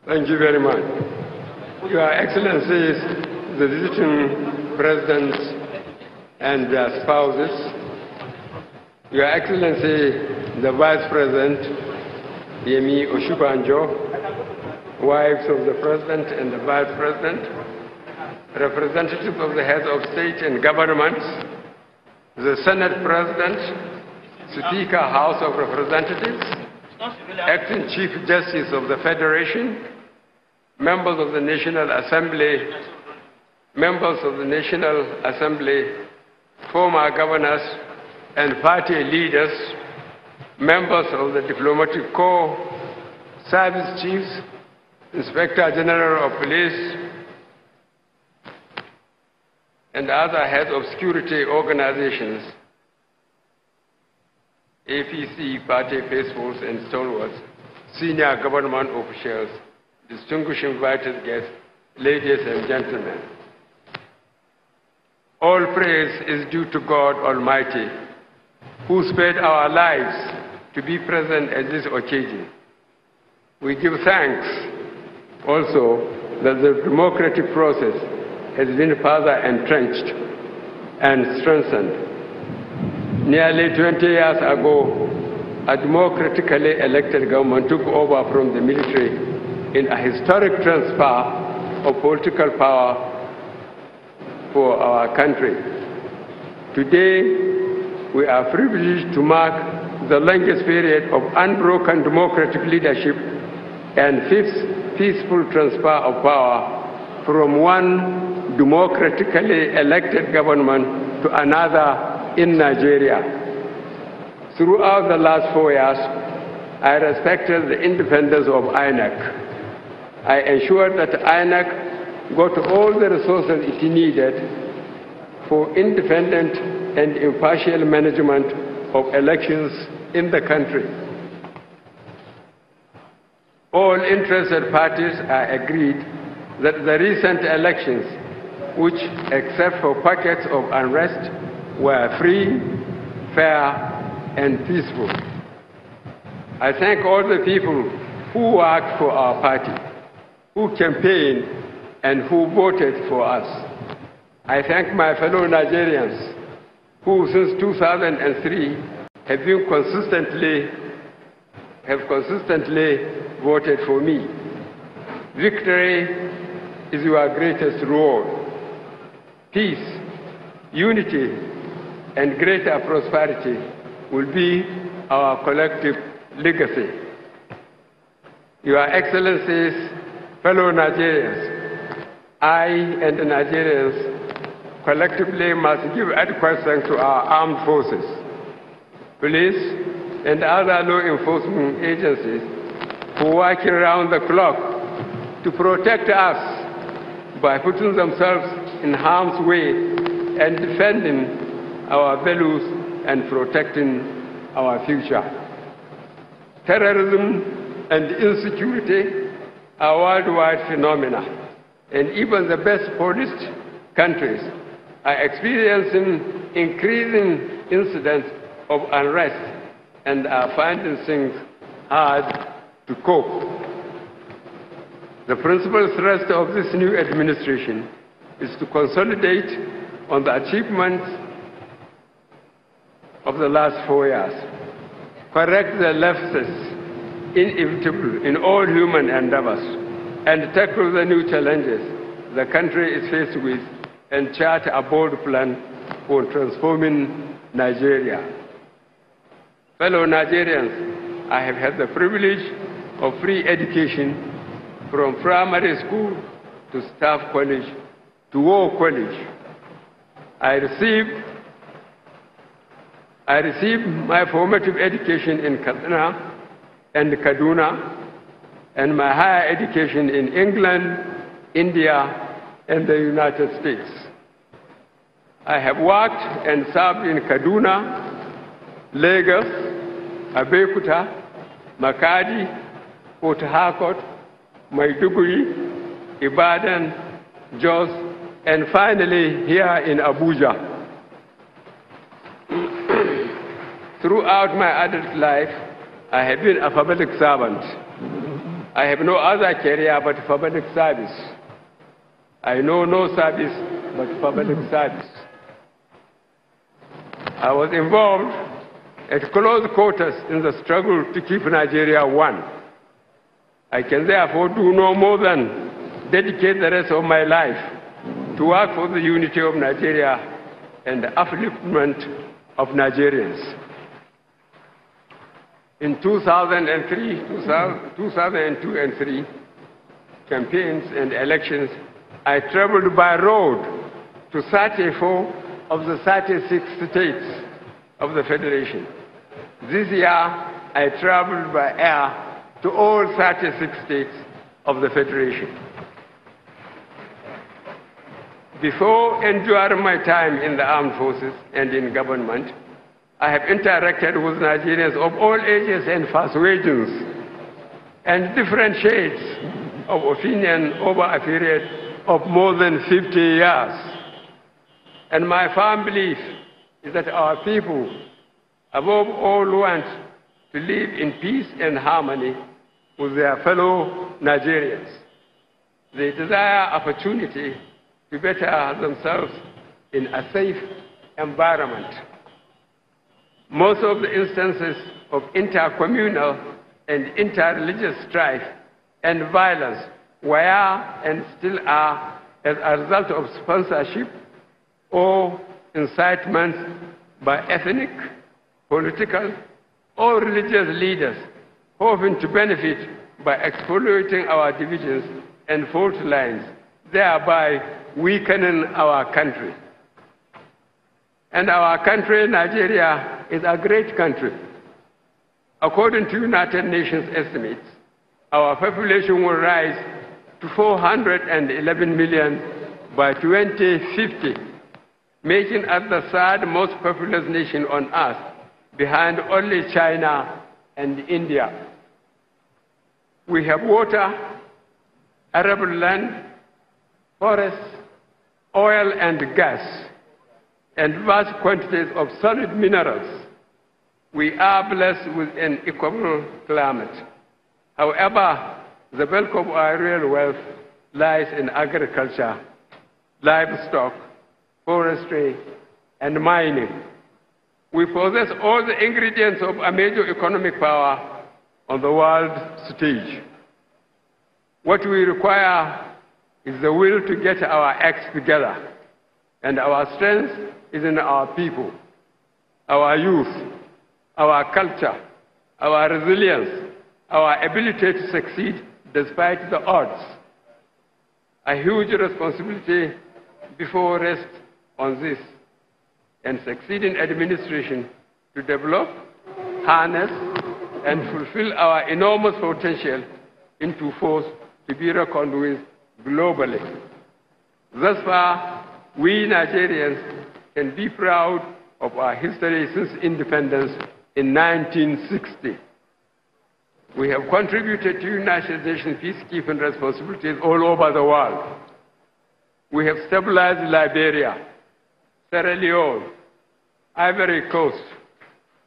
Thank you very much. Your Excellencies, the visiting presidents and their spouses, Your Excellency, the Vice President, Yemi Oshubanjo, wives of the President and the Vice President, representatives of the heads of state and governments, the Senate President, Speaker, House of Representatives, Acting Chief Justice of the Federation, members of the National Assembly, former governors and party leaders, members of the Diplomatic Corps, service chiefs, Inspector General of Police, and other heads of security organizations, APC party faithfuls and stalwarts, senior government officials, distinguished invited guests, ladies and gentlemen. All praise is due to God Almighty, who spared our lives to be present at this occasion. We give thanks also that the democratic process has been further entrenched and strengthened. Nearly 20 years ago, a democratically elected government took over from the military in a historic transfer of political power for our country. Today, we are privileged to mark the longest period of unbroken democratic leadership and peaceful transfer of power from one democratically elected government to another in Nigeria. Throughout the last 4 years, I respected the independence of INEC. I ensured that INEC got all the resources it needed for independent and impartial management of elections in the country. All interested parties are agreed that the recent elections, which, except for pockets of unrest, were free, fair, and peaceful. I thank all the people who worked for our party, who campaigned, and who voted for us. I thank my fellow Nigerians who, since 2003, have consistently voted for me. Victory is your greatest reward. Peace, unity, and greater prosperity will be our collective legacy. Your Excellencies, fellow Nigerians, I and the Nigerians collectively must give adequate thanks to our armed forces, police, and other law enforcement agencies who work around the clock to protect us by putting themselves in harm's way and defending our values and protecting our future. Terrorism and insecurity are worldwide phenomena, and even the best policed countries are experiencing increasing incidents of unrest and are finding things hard to cope. The principal thrust of this new administration is to consolidate on the achievements of the last 4 years, correct the lapses inevitable in all human endeavors, and tackle the new challenges the country is faced with, and chart a bold plan for transforming Nigeria. Fellow Nigerians, I have had the privilege of free education from primary school to staff college to war college. I received my formative education in Katsina and Kaduna, and my higher education in England, India, and the United States. I have worked and served in Kaduna, Lagos, Abeokuta, Makadi, Port Harcourt, Maiduguri, Ibadan, Jos, and finally here in Abuja. Throughout my adult life, I have been a public servant. I have no other career but public service. I know no service but public service. I was involved at close quarters in the struggle to keep Nigeria one. I can therefore do no more than dedicate the rest of my life to work for the unity of Nigeria and the upliftment of Nigerians. In 2003, 2002 and 2003 campaigns and elections, I traveled by road to 34 of the 36 states of the Federation. This year, I traveled by air to all 36 states of the Federation. Before enduring my time in the armed forces and in government, I have interacted with Nigerians of all ages and persuasions and different shades of opinion over a period of more than 50 years. And my firm belief is that our people, above all, want to live in peace and harmony with their fellow Nigerians. They desire opportunity to better themselves in a safe environment. Most of the instances of intercommunal and interreligious strife and violence were and still are as a result of sponsorship or incitement by ethnic, political, or religious leaders hoping to benefit by exploiting our divisions and fault lines, thereby weakening our country. And our country, Nigeria, is a great country. According to United Nations estimates, our population will rise to 411 million by 2050, making us the third most populous nation on earth, behind only China and India. We have water, arable land, forests, oil and gas, and vast quantities of solid minerals. We are blessed with an equable climate. However, the bulk of our real wealth lies in agriculture, livestock, forestry, and mining. We possess all the ingredients of a major economic power on the world stage. What we require is the will to get our acts together, and our strength is in our people, our youth, our culture, our resilience, our ability to succeed despite the odds. A huge responsibility before rests on this and succeeding administration to develop, harness, and fulfill our enormous potential into force to be reckoned with globally. Thus far, we Nigerians can be proud of our history since independence in 1960. We have contributed to United Nations peacekeeping responsibilities all over the world. We have stabilized Liberia, Sierra Leone, Ivory Coast,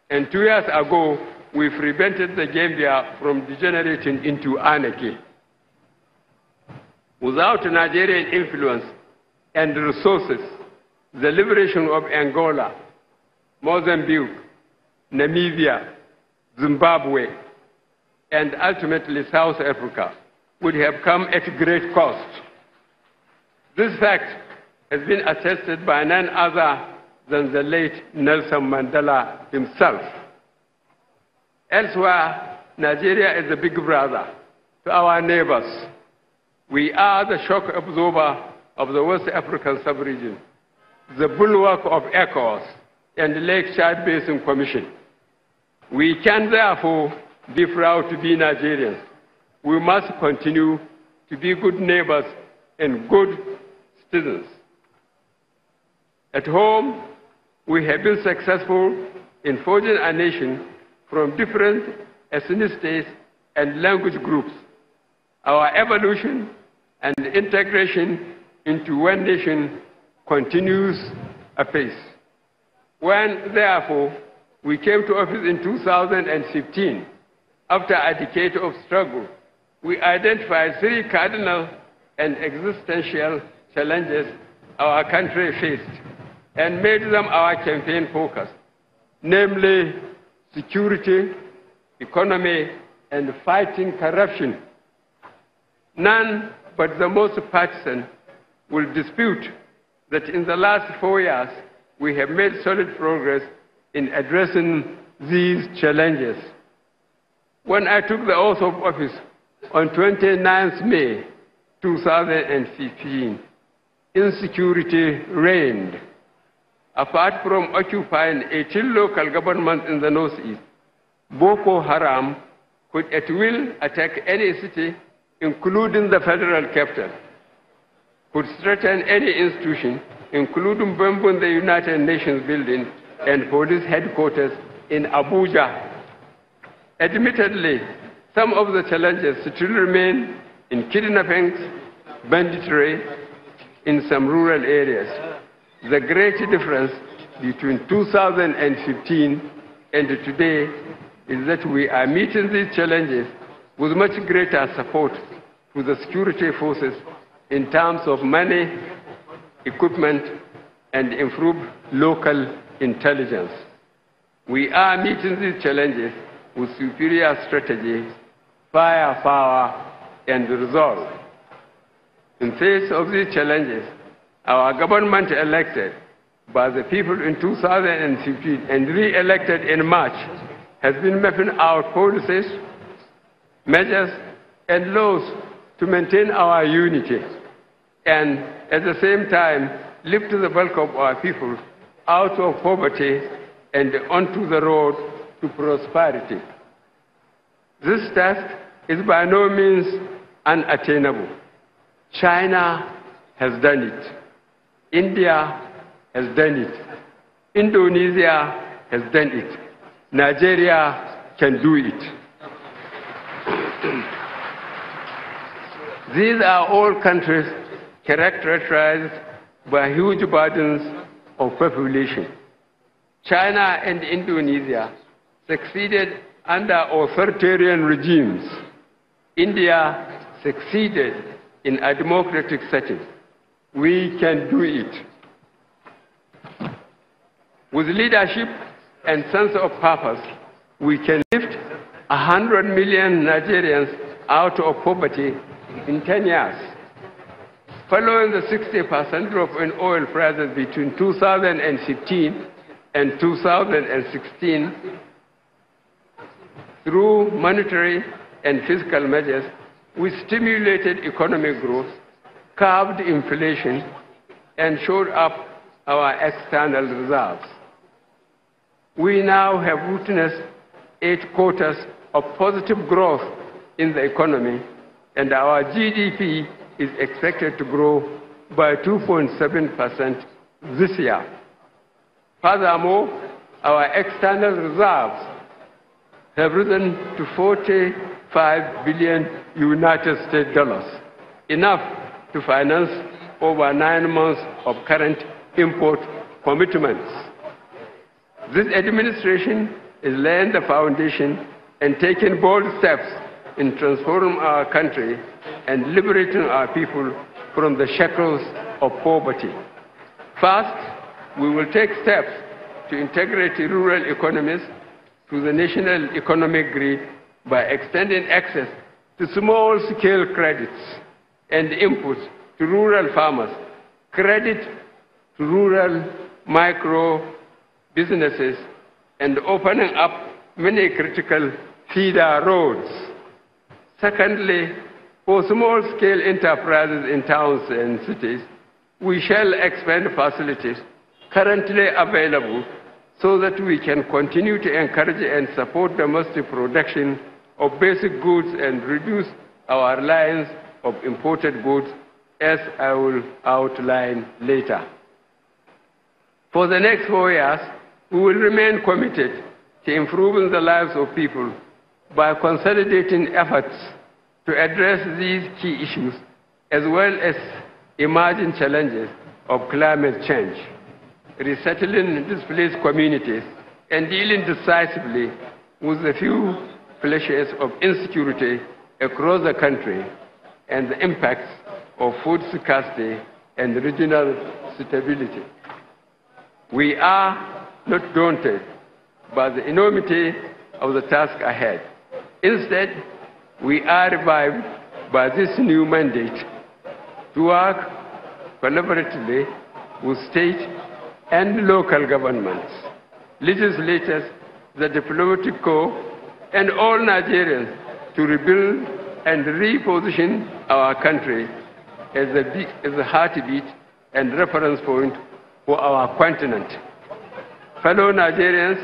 and 2 years ago, we prevented the Gambia from degenerating into anarchy. Without Nigerian influence and resources, the liberation of Angola, Mozambique, Namibia, Zimbabwe, and ultimately South Africa would have come at great cost. This fact has been attested by none other than the late Nelson Mandela himself. Elsewhere, Nigeria is the big brother to our neighbors. We are the shock absorber of the West African sub-region, the bulwark of ECOWAS and the Lake Chad Basin Commission. We can therefore be proud to be Nigerians. We must continue to be good neighbors and good citizens. At home, we have been successful in forging a nation from different ethnicities and language groups. Our evolution and integration into one nation continues apace. When, therefore, we came to office in 2015, after a decade of struggle, we identified three cardinal and existential challenges our country faced and made them our campaign focus, namely security, economy, and fighting corruption. None but the most partisan will dispute that in the last 4 years, we have made solid progress in addressing these challenges. When I took the oath of office on 29th May 2015, insecurity reigned. Apart from occupying 18 local governments in the northeast, Boko Haram could at will attack any city, including the federal capital, could threaten any institution, including bombing the United Nations building and police headquarters in Abuja. Admittedly, some of the challenges still remain in kidnappings, banditry in some rural areas. The great difference between 2015 and today is that we are meeting these challenges with much greater support to the security forces in terms of money, equipment, and improved local intelligence. We are meeting these challenges with superior strategy, firepower, and resolve. In face of these challenges, our government elected by the people in 2015 and re-elected in March has been mapping out policies, measures, and laws to maintain our unity and at the same time lift the bulk of our people out of poverty and onto the road to prosperity. This task is by no means unattainable. China has done it. India has done it. Indonesia has done it. Nigeria can do it. These are all countries characterized by huge burdens of population. China and Indonesia succeeded under authoritarian regimes. India succeeded in a democratic setting. We can do it. With leadership and sense of purpose, we can lift 100 million Nigerians out of poverty in 10 years. Following the 60% drop in oil prices between 2015 and 2016, through monetary and fiscal measures, we stimulated economic growth, curbed inflation, and shored up our external reserves. We now have witnessed 8 quarters of positive growth in the economy, and our GDP is expected to grow by 2.7% this year. Furthermore, our external reserves have risen to $45 billion United States dollars, enough to finance over 9 months of current import commitments. This administration is laying the foundation and taking bold steps in transforming our country and liberating our people from the shackles of poverty. First, we will take steps to integrate rural economies to the national economic grid by extending access to small-scale credits and inputs to rural farmers, credit to rural micro-businesses, and opening up many critical feeder roads. Secondly, for small-scale enterprises in towns and cities, we shall expand facilities currently available so that we can continue to encourage and support domestic production of basic goods and reduce our reliance of imported goods, as I will outline later. For the next 4 years, we will remain committed to improving the lives of people by consolidating efforts to address these key issues, as well as emerging challenges of climate change, resettling displaced communities, and dealing decisively with the few flashes of insecurity across the country and the impacts of food scarcity and regional stability. We are not daunted by the enormity of the task ahead. Instead, we are revived by this new mandate to work collaboratively with state and local governments, legislators, the diplomatic corps, and all Nigerians to rebuild and reposition our country as a heartbeat and reference point for our continent. Fellow Nigerians,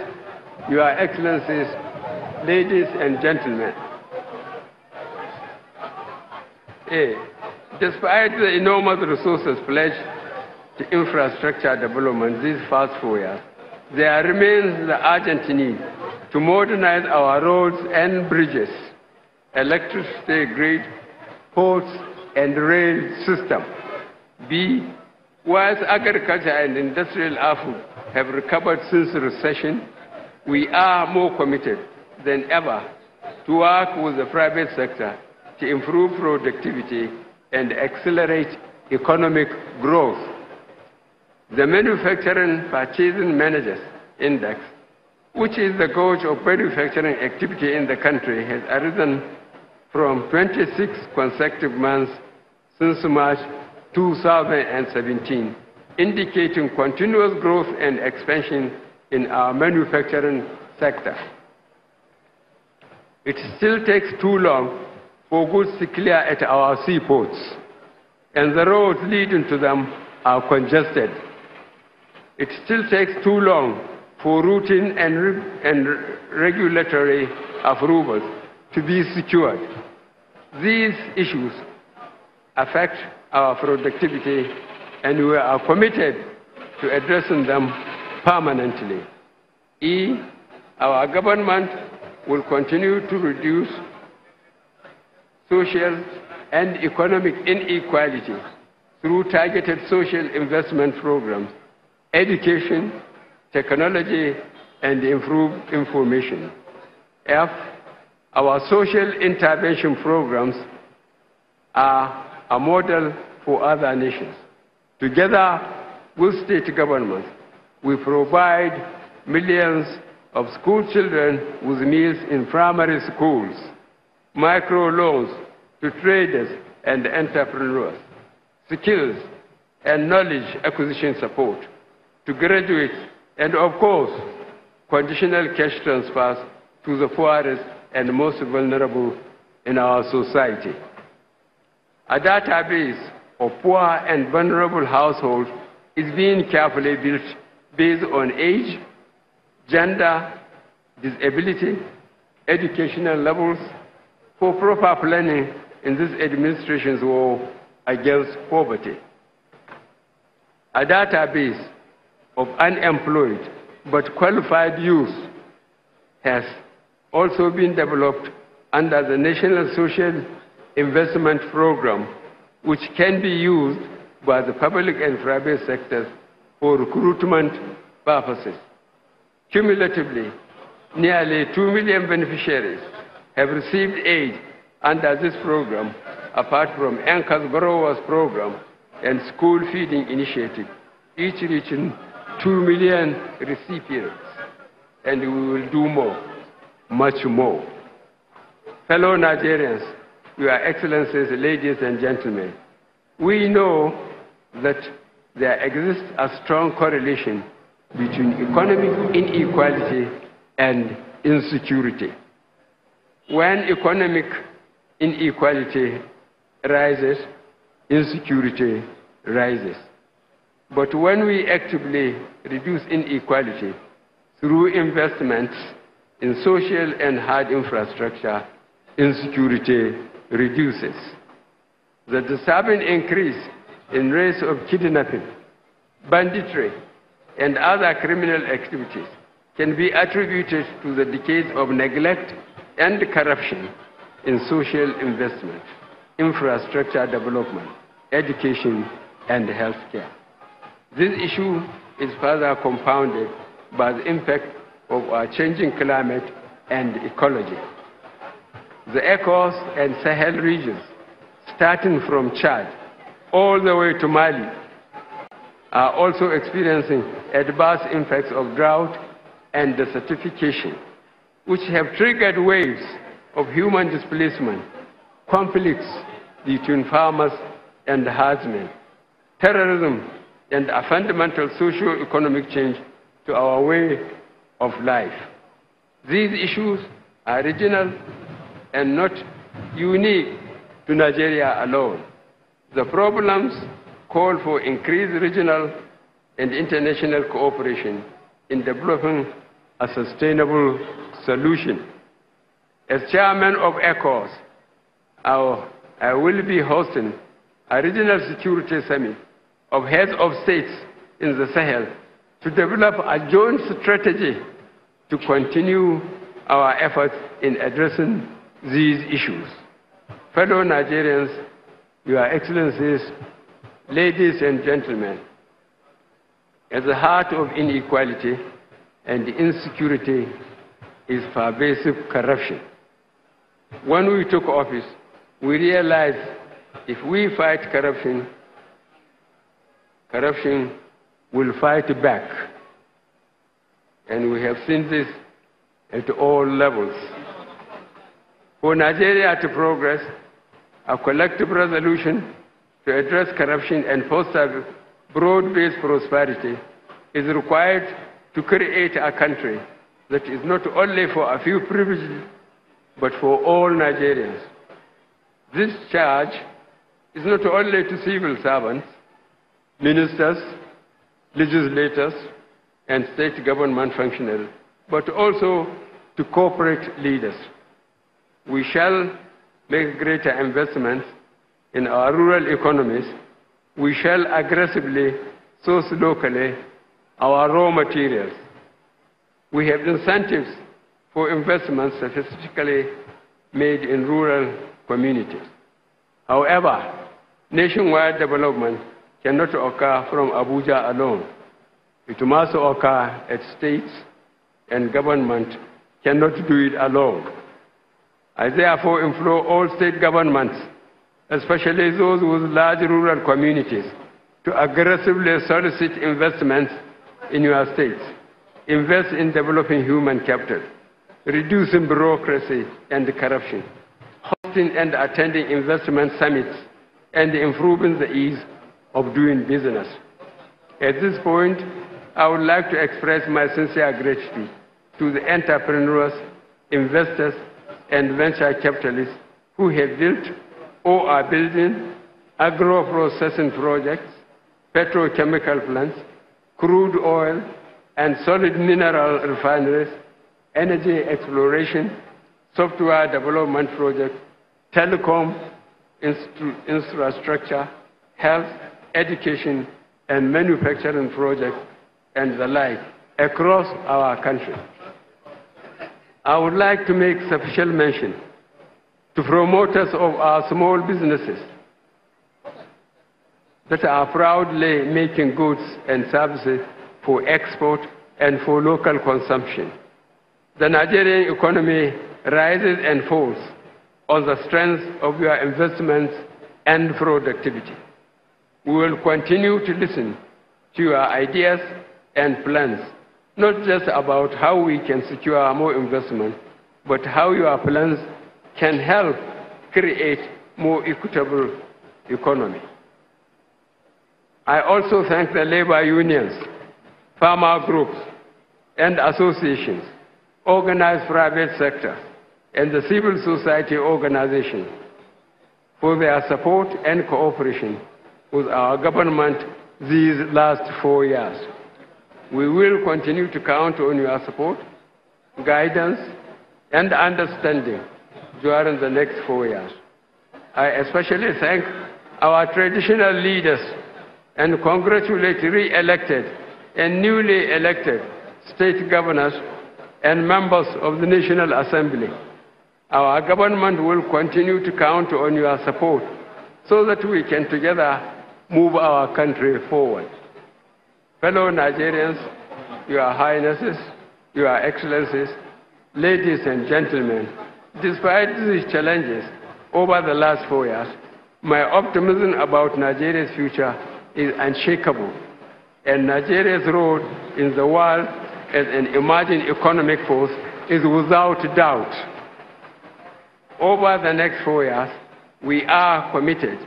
Your Excellencies, ladies and gentlemen, despite the enormous resources pledged to infrastructure development these past 4 years, there remains the urgent need to modernize our roads and bridges, electricity grid, ports, and rail system. Whilst agriculture and industrial output have recovered since the recession, we are more committed than ever to work with the private sector to improve productivity and accelerate economic growth. The Manufacturing Purchasing Managers Index, which is the gauge of manufacturing activity in the country, has arisen from 26 consecutive months since March 2017, indicating continuous growth and expansion in our manufacturing sector. It still takes too long for goods to clear at our seaports, and the roads leading to them are congested. It still takes too long for routine and regulatory approvals to be secured. These issues affect our productivity, and we are committed to addressing them permanently. Our government will continue to reduce social and economic inequality through targeted social investment programs, education, technology, and improved information. Our social intervention programs are a model for other nations. Together with state governments, we provide millions of school children with meals in primary schools, microloans to traders and entrepreneurs, skills and knowledge acquisition support to graduates, and of course, conditional cash transfers to the poorest and most vulnerable in our society. A database of poor and vulnerable households is being carefully built based on age, gender, disability, educational levels, for proper planning in this administration's war against poverty. A database of unemployed but qualified youth has also been developed under the National Social Investment Program, which can be used by the public and private sectors for recruitment purposes. Cumulatively, nearly 2 million beneficiaries have received aid under this program, apart from Anchor's Growers Program and School Feeding Initiative, each reaching 2 million recipients. And we will do more, much more. Fellow Nigerians, Your Excellencies, ladies and gentlemen, we know that there exists a strong correlation between economic inequality and insecurity. When economic inequality rises, insecurity rises. But when we actively reduce inequality through investments in social and hard infrastructure, insecurity reduces. The disturbing increase in rates of kidnapping, banditry, and other criminal activities can be attributed to the decades of neglect and corruption in social investment, infrastructure development, education, and healthcare. This issue is further compounded by the impact of our changing climate and ecology. The ECOWAS and Sahel regions, starting from Chad all the way to Mali, are also experiencing adverse impacts of drought and desertification, which have triggered waves of human displacement, conflicts between farmers and herdsmen, terrorism, and a fundamental socio-economic change to our way of life. These issues are regional and not unique to Nigeria alone. The problems call for increased regional and international cooperation in developing a sustainable solution. As chairman of ECOWAS, I will be hosting a regional security summit of heads of states in the Sahel to develop a joint strategy to continue our efforts in addressing these issues. Fellow Nigerians, Your Excellencies, ladies and gentlemen, at the heart of inequality and insecurity is pervasive corruption. When we took office, we realized if we fight corruption, corruption will fight back. And we have seen this at all levels. For Nigeria to progress, a collective resolution to address corruption and foster broad-based prosperity is required to create a country that is not only for a few privileged, but for all Nigerians. This charge is not only to civil servants, ministers, legislators, and state government functionaries, but also to corporate leaders. We shall make greater investments in our rural economies. We shall aggressively source locally our raw materials. We have incentives for investments specifically made in rural communities. However, nationwide development cannot occur from Abuja alone. It must occur at states, and government cannot do it alone. I therefore implore all state governments, especially those with large rural communities, to aggressively solicit investments in your states. Invest in developing human capital, reducing bureaucracy and corruption, hosting and attending investment summits, and improving the ease of doing business. At this point, I would like to express my sincere gratitude to the entrepreneurs, investors, and venture capitalists who have built or are building agro-processing projects, petrochemical plants, crude oil and solid mineral refineries, energy exploration, software development projects, telecom infrastructure, health, education, and manufacturing projects, and the like, across our country. I would like to make special mention to promoters of our small businesses that are proudly making goods and services for export and for local consumption. The Nigerian economy rises and falls on the strength of your investments and productivity. We will continue to listen to your ideas and plans, not just about how we can secure more investment, but how your plans can help create more equitable economy. I also thank the labor unions, farmer groups, and associations, organized private sector, and the civil society organizations for their support and cooperation with our government these last 4 years. We will continue to count on your support, guidance, and understanding during the next 4 years. I especially thank our traditional leaders and congratulate re-elected and newly elected state governors and members of the National Assembly. Our government will continue to count on your support so that we can together move our country forward. Fellow Nigerians, Your Highnesses, Your Excellencies, ladies and gentlemen, Despite these challenges over the last 4 years, my optimism about Nigeria's future is unshakable, and Nigeria's role in the world as an emerging economic force is without doubt. Over the next 4 years, we are committed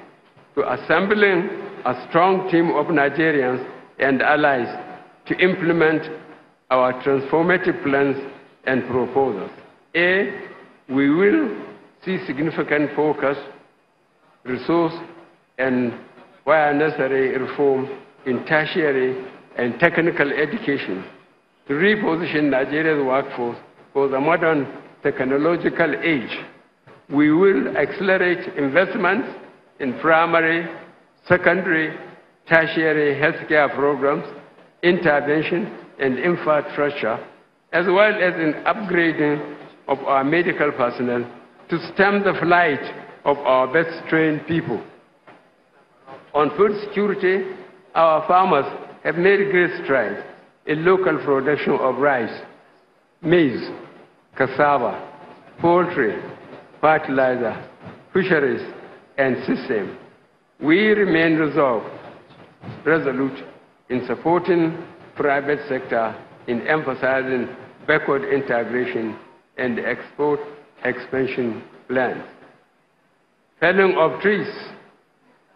to assembling a strong team of Nigerians and allies to implement our transformative plans and proposals. We will see significant focus, resource, and, where necessary, reform in tertiary and technical education to reposition Nigeria's workforce for the modern technological age. We will accelerate investments in primary, secondary, tertiary healthcare programs, intervention, and infrastructure, as well as in upgrading of our medical personnel to stem the flight of our best-trained people. On food security, our farmers have made great strides in local production of rice, maize, cassava, poultry, fertilizer, fisheries, and system. We remain resolute in supporting private sector in emphasizing backward integration and export expansion plans. Felling of trees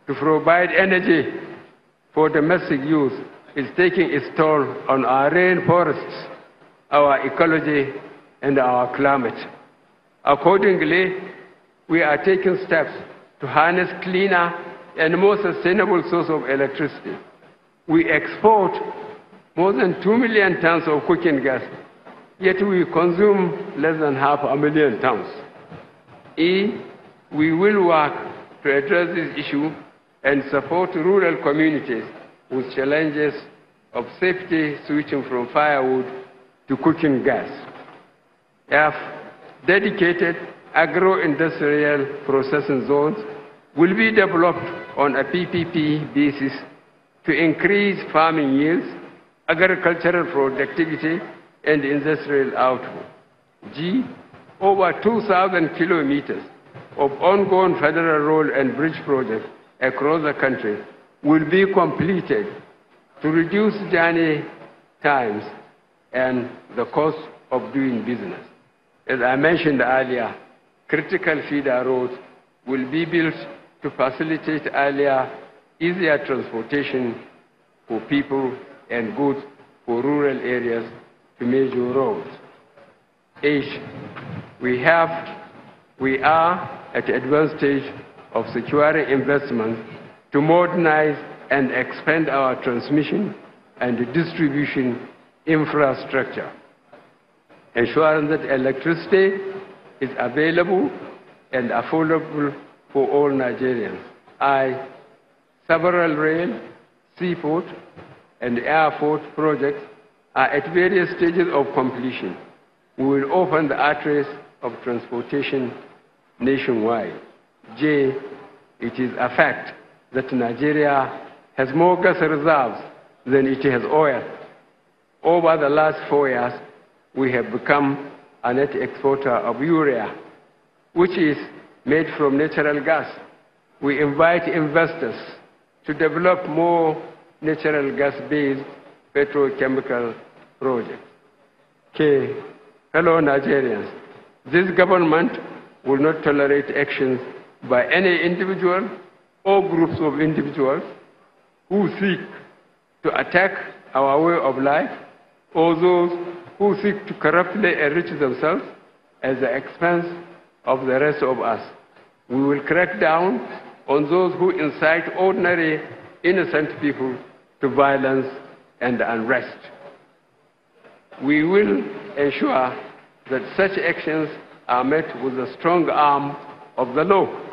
to provide energy for domestic use is taking its toll on our rainforests, our ecology, and our climate. Accordingly, we are taking steps to harness cleaner and more sustainable source of electricity. We export more than 2 million tons of cooking gas, yet we consume less than 500,000 tons. We will work to address this issue and support rural communities with challenges of safety switching from firewood to cooking gas. Dedicated agro-industrial processing zones will be developed on a PPP basis to increase farming yields, agricultural productivity, and industrial output. Over 2,000 kilometers of ongoing federal road and bridge projects across the country will be completed to reduce journey times and the cost of doing business. As I mentioned earlier, critical feeder roads will be built to facilitate easier transportation for people and goods for rural areas to major roads. We are at the advanced stage of securing investment to modernize and expand our transmission and distribution infrastructure, ensuring that electricity is available and affordable for all Nigerians. Several rail, seaport, and airport projects are at various stages of completion. We will open the arteries of transportation nationwide. It is a fact that Nigeria has more gas reserves than it has oil. Over the last 4 years, we have become a net exporter of urea, which is made from natural gas. We invite investors to develop more natural gas-based petrochemical projects. Fellow Nigerians, this government will not tolerate actions by any individual or groups of individuals who seek to attack our way of life, or those who seek to corruptly enrich themselves at the expense of the rest of us. We will crack down on those who incite ordinary, innocent people to violence and unrest. We will ensure that such actions are met with a strong arm of the law.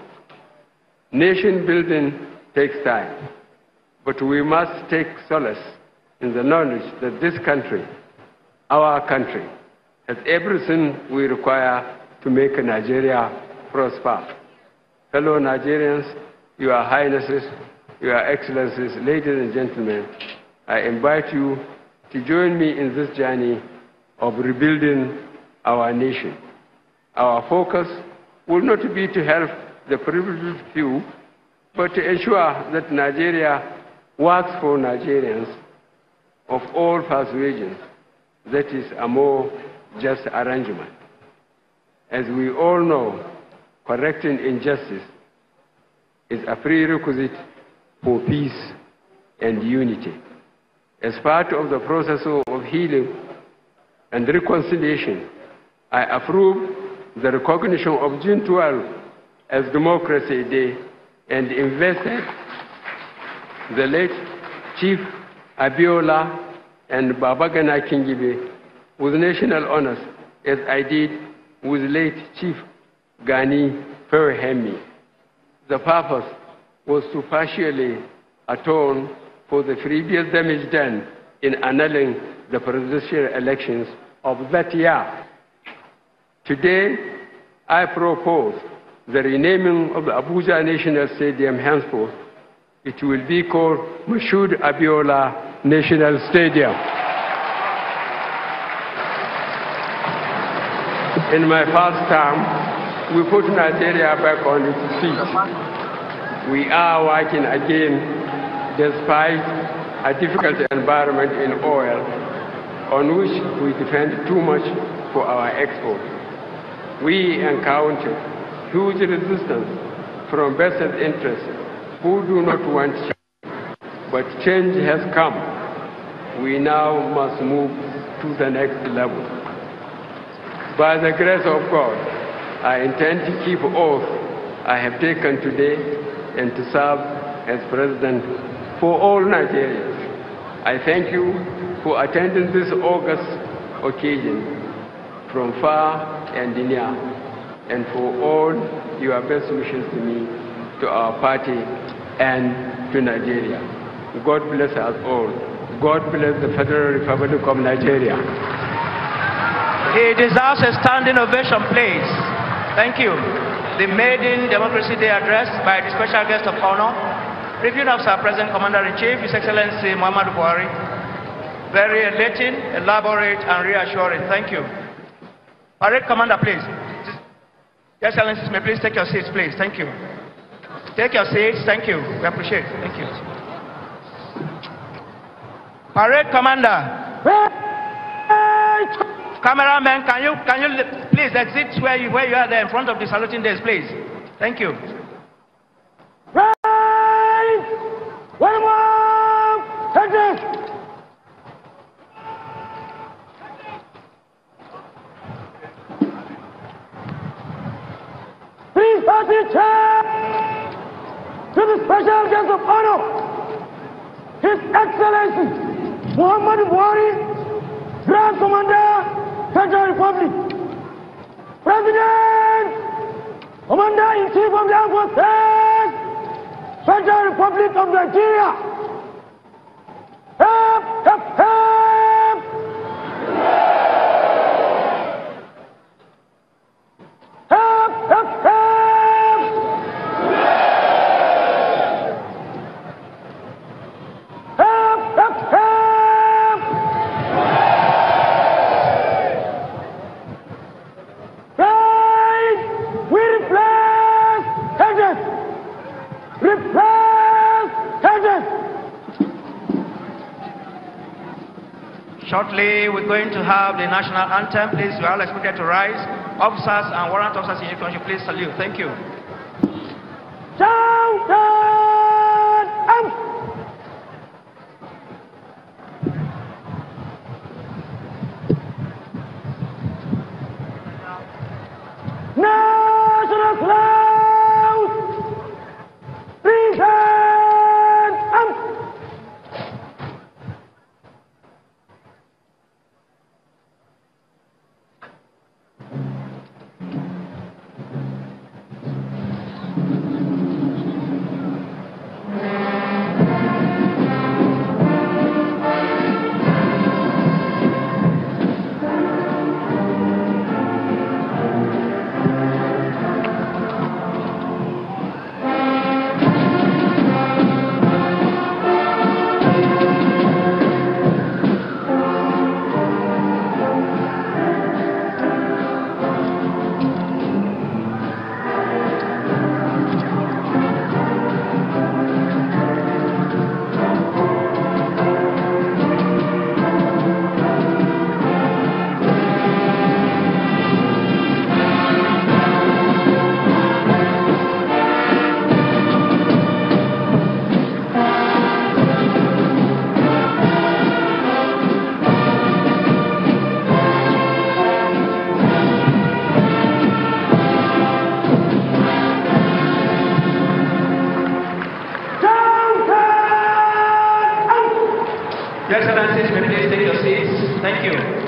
Nation building takes time, but we must take solace in the knowledge that this country, our country, has everything we require to make Nigeria prosper. Fellow Nigerians, Your Highnesses, Your Excellencies, ladies and gentlemen, I invite you to join me in this journey of rebuilding our nation. Our focus will not be to help the privileged few, but to ensure that Nigeria works for Nigerians of all persuasions. That is a more just arrangement. As we all know, correcting injustice is a prerequisite for peace and unity. As part of the process of healing and reconciliation, I approve the recognition of June 12 as Democracy Day and invested the late Chief Abiola and Babagana Kingibe with national honors, as I did with late Chief Gani Ferhemi. The purpose was to partially atone for the previous damage done in annulling the presidential elections of that year. Today, I propose the renaming of the Abuja National Stadium henceforth. It will be called Muhammadu Abiola National Stadium. In my first term, we put Nigeria back on its feet. We are working again despite a difficult environment in oil, on which we depend too much for our export. We encountered huge resistance from vested interests who do not want change, but change has come. We now must move to the next level. By the grace of God, I intend to keep oath I have taken today and to serve as President for all Nigerians. I thank you for attending this august occasion from far and near, and for all your best wishes to me, to our party, and to Nigeria. God bless us all. God bless the Federal Republic of Nigeria. He deserves a standing ovation, please. Thank you. The maiden Democracy Day address by the special guest of honor, Reviewing Officer, President Commander-in-Chief, His Excellency Muhammadu Buhari. Very enlightening, elaborate, and reassuring. Thank you. Parade Commander, please. Your Excellencies, may please take your seats, please. Thank you. Take your seats. Thank you. We appreciate it. Thank you. Parade Commander. Cameraman, can you please exit where you are there in front of the saluting desk, please? Thank you. Right! One more! Attention! Please pass the chair to the special guest of honor, His Excellency Muhammadu Buhari, Grand Commander, Federal Republic, President, Commander-in-Chief of the Armed Forces, Federal Republic of Nigeria. Hep, hep, hep. Hep, hep, hep. Hep, hep, hep. Shortly, we're going to have the national anthem. Please, we are all expected to rise. Officers and warrant officers in uniform, please salute. Thank you. National flag! Please Thank you.